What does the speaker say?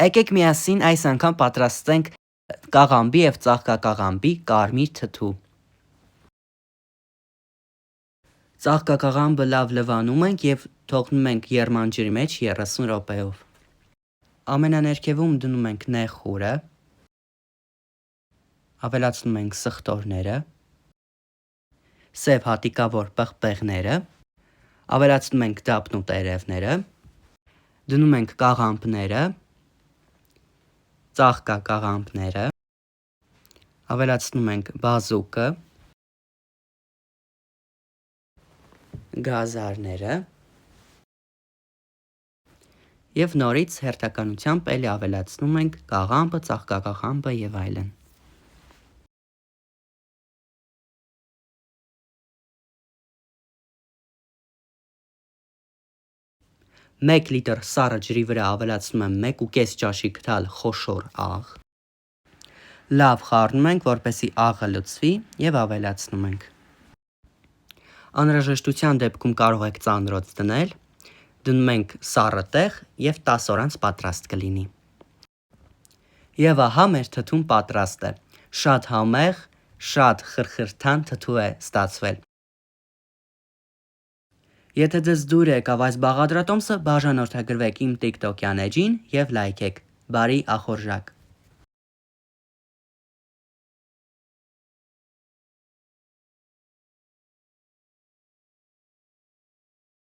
Եկեք միասին այս անգամ պատրաստենք կաղամբի և ծաղկակաղամբի կարմիր թթու։ Ծաղկակաղամբը լավ լվանում ենք և թողնում ենք եռման մեջ 30 րոպեով։ Ամենաներքևում դնում ենք նեխուրը, ավելացնում ենք սխտորները, սև հատիկավոր պղպեղները, ավելացնում ենք դափն ու տերևները, դնում ենք կաղամբները, ծաղկակաղամբները, ավելացնում ենք բազուկը, գազարները և նորից հերթականությամբ էլի ավելացնում ենք կաղամբը, ծաղկակաղամբը և այլն։ Մեկ լիտր սառը ջրի վրա ավելացնում եմ 1,5 ճաշի թալ խոշոր աղ։ Լավ խառնում ենք, որպեսզի աղը լուծվի և ավելացնում ենք։ Անհրաժեշտության դեպքում կարող եք ծանրոց դնել, դնում ենք սառը տեղ և 10 օր անց պատրաստ կլինի։ Եվ ահա մեր թթուն պատրաստ է։ Շատ համեղ, շատ խրխրթան թթու է ստացվել։ Եթե ձեզ դուր եկավ այս բաղադրատոմսը, բաժանորդագրվեք իմ TikTok-յան էջին և լայքեք։ Բարի ախորժակ։